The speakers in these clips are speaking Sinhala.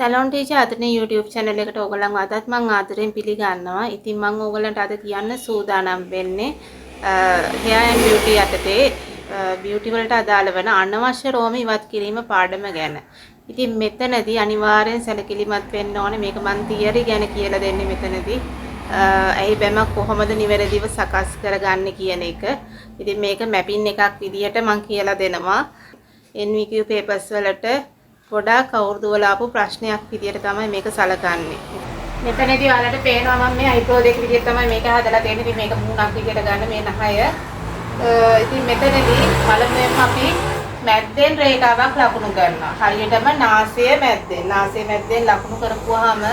සැලොන් ටීචර් අතනේ YouTube channel එකට ඕගොල්ලන්ව අදත් මම ආදරෙන් පිළිගන්නවා. ඉතින් මම ඕගොල්ලන්ට අද කියන්න සූදානම් වෙන්නේ hair and beauty යටතේ beauty වලට අදාළ වෙන අනවශ්‍ය රෝම ඉවත් කිරීම පාඩම ගැන. ඉතින් මෙතනදී අනිවාර්යෙන් සැලකිලිමත් වෙන්න ඕනේ. මේක මම තියරි ගැන කියලා දෙන්නේ මෙතනදී. ඇයි බැමක් කොහොමද නිවැරදිව සකස් කරගන්නේ කියන එක. ඉතින් මේක මැපින් එකක් විදියට මම කියලා දෙනවා. NVQ papers වලට ගොඩාක් අවුරුදුවල ආපු ප්‍රශ්නයක් විදියට තමයි මේක සලකන්නේ. මෙතනදී ඔයාලට පේනවා මම මේ අයිබ්‍රෝ දෙක විදියට තමයි මේක හදලා තියෙන්නේ. ඉතින් මේක මූණක් විදියට ගන්න මේ නහය. ඉතින් මෙතනදී පළමුවෙන්ම අපි මැද්දෙන් රේඛාවක් ලකුණු කරනවා. හරියටම නාසය මැද්දෙන් ලකුණු කරපුවාම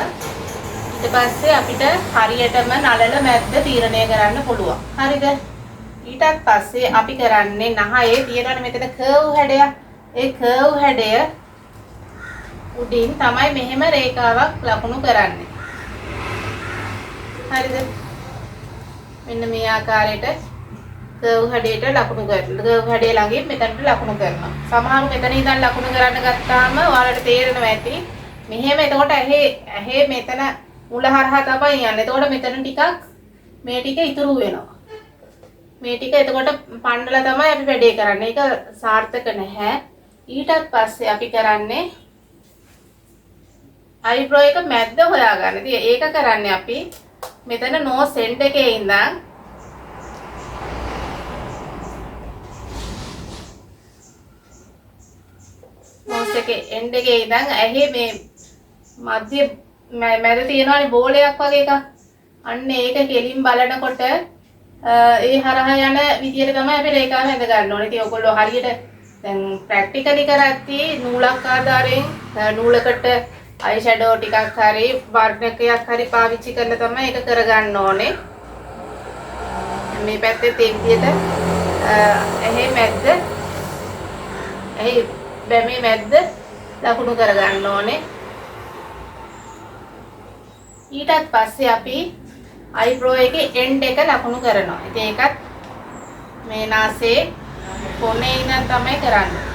ඊට පස්සේ අපිට හරියටම නළල මැද්ද තීරණය කරන්න පුළුවන්. හරිද? ඊටත් පස්සේ අපි කරන්නේ නහයේ තියෙනවනේ මෙතන කර්ව් හැඩයක්. ඒ කර්ව් හැඩය උඩින් තමයි මෙහෙම රේඛාවක් ලකුණු කරන්නේ. හරිද? මෙන්න මේ ආකාරයට කර්ව් හැඩයට ලකුණු කරනවා. කර්ව් හැඩය ළඟින් මෙතනට ලකුණු කරනවා. සමහරව මෙතන ඉඳන් ලකුණු කරන්න ගත්තාම ඔයාලට තේරෙනවා ඇති. මෙහෙම එතකොට ඇහි මෙතන මුල හරහා තමයි යන්නේ. එතකොට මෙතන ටිකක් මේ ටික ඉතුරු වෙනවා. මේ ටික එතකොට පන්නලා තමයි අපි වැඩේ කරන්නේ. ඒක සාර්ථක නැහැ. ඊටත් පස්සේ අපි කරන්නේ අයිබ්‍රෝ එක මැද්ද හොයාගන්න. ඉතින් ඒක කරන්නේ අපි මෙතන නෝස් එන්ඩ් එකේ ඉඳන් නෝස් එකේ එන්ඩ් එකේ ඉඳන් ඇහි මේ මැද තියෙනවානේ බෝලයක් වගේ එකක්. අන්න ඒක කෙලින් බලනකොට ඒ හරහා යන විදියට තමයි අපි රේඛාව හැද ගන්න ඕනේ. ඉතින් ඔයගොල්ලෝ හරියට දැන් ප්‍රැක්ටිකලි කරද්දී නූලක් ආධාරයෙන් නූලකට අයි ෂැඩෝ ටිකක් හරි වර්ණකයක් හරි පාවිච්චි කරලා තමයි ඒක කරගන්න ඕනේ. මේ පැත්තේ තේ විදියට ඇහි බැමේ මැද්ද ලකුණු කරගන්න ඕනේ. ඊටත් පස්සේ අපි අයිබ්‍රෝ එකේ එන්ඩ් එක ලකුණු කරනවා. ඉතින් ඒකත් මේ නාසයේ කොනේ ඉඳන් තමයි කරන්නේ.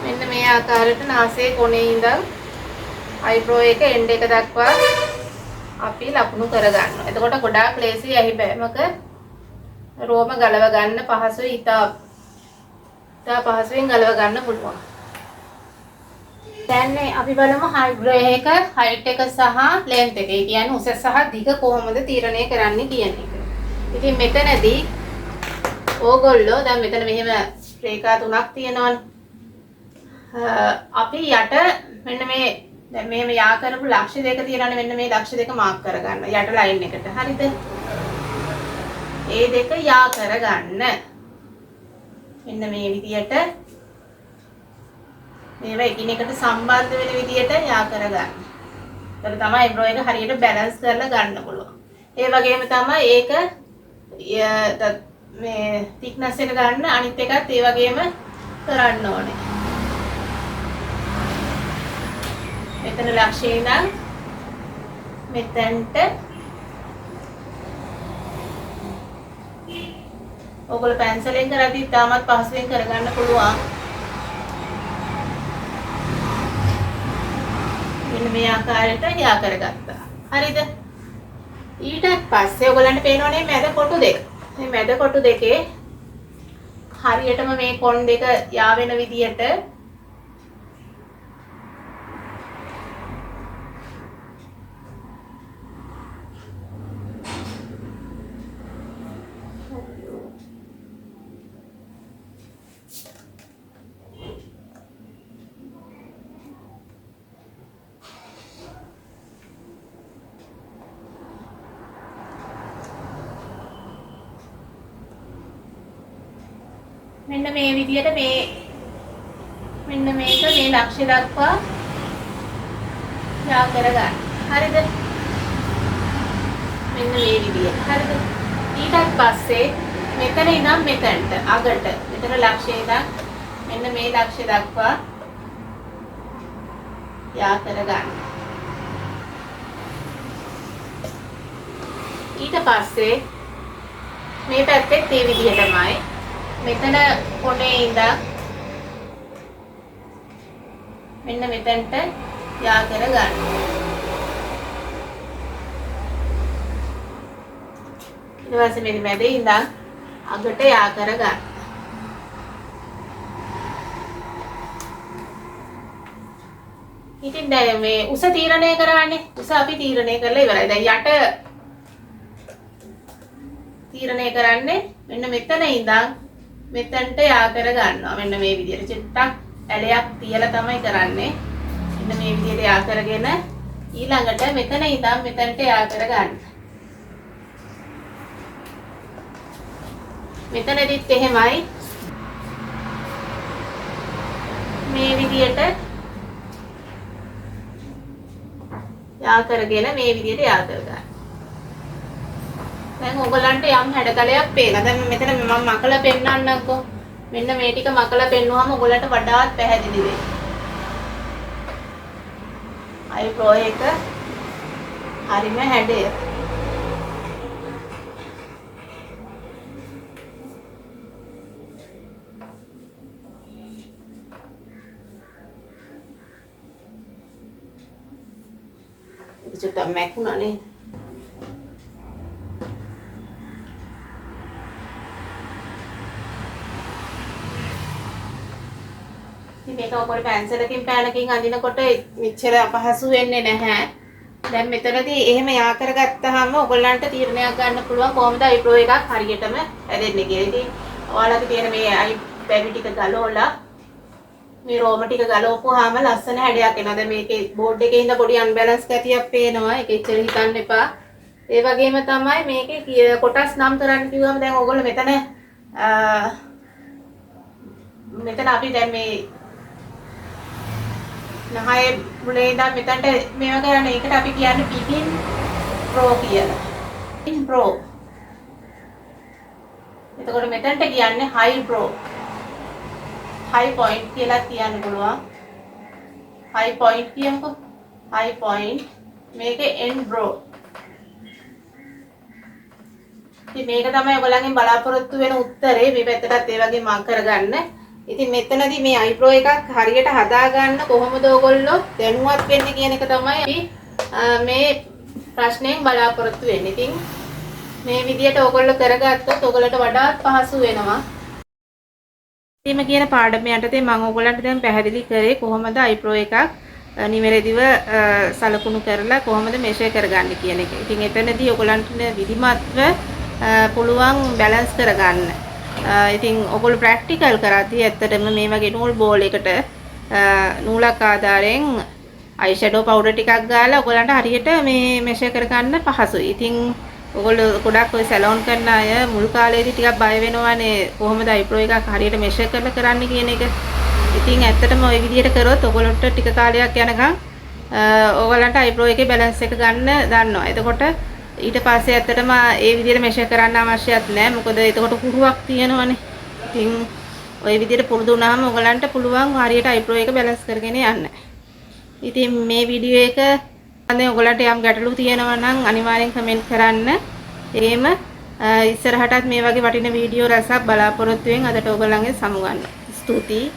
මෙන්න මේ ආකාරයට නාසයේ කොනේ ඉඳන් අයිබ්‍රෝ එක එන්ඩ් එක දක්වා අපි ලකුණු කරගන්නවා. එතකොට ගොඩාක් ලේසි ඇහි බෑමක රෝම ගලව ගන්න පහසුයි. ඉතා පහසුවෙන් ගලව ගන්න පුළුවන්. දැන් අපි බලමු අයිබ්‍රෝ එක height එක සහ length එක. ඒ කියන්නේ උස සහ දිග කොහොමද තීරණය කරන්නේ කියන එක. ඉතින් මෙතනදී ඕගොල්ලෝ දැන් මෙතන මෙහෙම රේඛා තුනක් තියෙනවනේ. අපි යට මෙන්න මේ දැන් මෙහෙම යා කරපු ලක්ෂ දෙක තියෙනවානේ. මෙන්න මේ ලක්ෂ දෙක මාක් කරගන්න යට ලයින් එකට. හරිද? ඒ දෙක යා කරගන්න. මෙන්න මේ විදියට මේවා එකිනෙකට සම්බන්ධ වෙන විදියට යා කරගන්න. ඒතර තමයි අයිබ්‍රෝ එක හරියට බැලන්ස් කරලා ගන්න පුළුවන්. ඒ වගේම තමයි ඒක මේ thickness එක ගන්න අනිත් එකත් ඒ වගේම කරන්න ඕනේ. මෙතන ලක්ෂයේ ඉඳන් මෙතනට ඔයගොල්ලෝ පැන්සලෙන් කරද්දී තාමත් පහසුවෙන් කරගන්න පුළුවන්. මෙන්න මේ ආකාරයට යා කරගත්තා. හරිද? ඊටත් පස්සේ ඔයගොල්ලන්ට පේනවනේ මැද කොටු දෙක. මේ මැද කොටු දෙකේ හරියටම මේ කොන් දෙක යා වෙන විදියට මෙන්න මේ විදියට මෙන්න මේක මේ ලක්ෂ්‍ය දක්වා යා කරගන්න. හරිද? මෙන්න මේ විදියට. හරිද? ඊටත් පස්සේ මෙතන ඉඳන් මෙතනට අගට මෙතන ලක්ෂ්‍ය ඉඳන් මෙන්න මේ ලක්ෂ්‍ය දක්වා යා කරගන්න. ඊට පස්සේ මේ පැත්තේ තේ විදිහටමයි මෙතන කොනේ ඉඳන් මෙන්න මෙතනට යා කර ගන්න. ඊට පස්සේ මෙන්න මැදේ ඉඳන් අගට යා කර ගන්න. ඉතින් දැන් මේ උස තීරණය කරන්නේ. උස අපි තීරණය කරලා ඉවරයි. දැන් යට තීරණය කරන්නේ මෙන්න මෙතන ඉඳන් මෙතනට යා කර ගන්නවා. මෙන්න මේ විදිහට චුට්ටක් ඇලයක් තියලා තමයි කරන්නේ. මෙන්න මේ විදිහට යා කරගෙන ඊළඟට මෙතන ඉඳන් මෙතනට යා කර ගන්න. මෙතනදිත් එහෙමයි. මේ විදිහට යා කරගෙන මේ විදිහට යා කර ගන්න. දැන් ඔයගලන්ට යම් හැඩතලයක් පේනවා. දැන් මෙතන මම මකලා පෙන්නන්නම්කෝ. මෙන්න මේ ටික මකලා පෙන්නුවාම ඔයගලන්ට වඩාත් පැහැදිලි වෙයි. අයිබ්‍රෝ එක හරිම හැඩය. චුට්ටක් මැකුණා නේද? ඉතින් මේක ඔයගොල්ලෝ පැන්සලකින් පෑනකින් අඳිනකොට මෙච්චර අපහසු වෙන්නේ නැහැ. දැන් මෙතනදී එහෙම යා කරගත්තාම ඔයගොල්ලන්ට තීරණයක් ගන්න පුළුවන් කොහොමද අයිබ්‍රෝ එකක් හරියටම හැදෙන්නේ කියලා. ඉතින් ඔයාලගේ තියෙන මේ අයි බැබි ටික ගලවලා මේ රෝම ටික ගලවපුවාම ලස්සන හැඩයක් එනවා. දැන් මේකේ බෝඩ් එකේ ඉඳ පොඩි අන්බැලන්ස් ගතියක් පේනවා. ඒක එච්චර හිතන්න එපා. ඒ වගේම තමයි මේකේ කොටස් නම් කරන්න කිව්වම දැන් ඔයගොල්ලෝ මෙතන අපි දැන් මේ නහය මුලේ ඉඳන් මෙතනට මේවා කරන්නේ. ඒකට අපි කියන්නේ පිපින් ප්‍රෝ කියලා. පිපින් ප්‍රෝ. එතකොට මෙතනට කියන්නේ හයි ප්‍රෝ. high point කියලා කියන්න පුළුවන්. high point කියමුකෝ. high point මේකේ end brow. ඉතින් මේක තමයි ඔයගොල්ලන්ගෙන් බලාපොරොත්තු වෙන උත්තරේ. මේ පැත්තටත් ඒ වගේ මාක් කරගන්න. ඉතින් මෙතනදී මේ eyebrow එකක් හරියට හදාගන්න කොහොමද ඔයගොල්ලෝ දැනුවත් වෙන්නේ කියන එක තමයි අපි මේ ප්‍රශ්නයෙන් බලාපොරොත්තු වෙන්නේ. ඉතින් මේ විදියට ඔයගොල්ලෝ කරගත්තොත් ඔයගලට වඩාත් පහසු වෙනවා. ඉතින් කියන පාඩම යටතේ මම ඔයගලන්ට දැන් පැහැදිලි කරේ කොහොමද eyebrow එකක් නිවැරදිව සලකුණු කරලා කොහොමද මෙෂර් කරගන්නේ කියන එක. ඉතින් එතනදී ඔයගලන්ට විධිමත්ව පුළුවන් බැලන්ස් කරගන්න. ඉතින් ඔයගොල්ලෝ ප්‍රැක්ටිකල් කරද්දී ඇත්තටම මේ වගේ නූල් බෝල් එකට නූලක් ආධාරයෙන් අයි ෂැඩෝ පවුඩර් ටිකක් ගාලා ඔයගලන්ට හරියට මේ මෙෂර් කරගන්න පහසුයි. ඉතින් ඔයගොල්ලෝ ගොඩක් ඔය සැලොන් කරන අය මුල් කාලේදී ටිකක් බය වෙනවානේ කොහොමද eyebrow එකක් හරියට මෙෂර් කරලා කරන්න කියන එක. ඉතින් ඇත්තටම ওই විදිහට කරොත් ඔයගොල්ලන්ට ටික කාලයක් යනකම් ඔයගලන්ට eyebrow එකේ බැලන්ස් එක ගන්න දන්නවා. එතකොට ඊට පස්සේ ඇත්තටම ඒ විදිහට මෙෂර් කරන්න අවශ්‍යත් නැහැ. මොකද එතකොට කුරුවක් තියෙනවනේ. ඉතින් ওই විදිහට පුරුදු වුණාම ඔයගලන්ට පුළුවන් හරියට eyebrow එක බැලන්ස් කරගෙන යන්න. ඉතින් මේ වීඩියෝ එක අනේ ඔයගලන්ට යම් ගැටලු තියෙනවා නම් අනිවාර්යෙන් කමෙන්ට් කරන්න. එහෙම ඉස්සරහටත් මේ වගේ වටින වීඩියෝ රසක් බලාපොරොත්තු වෙමින් අදට ඔයගලන්ගේ සමු ගන්න. ස්තුතියි.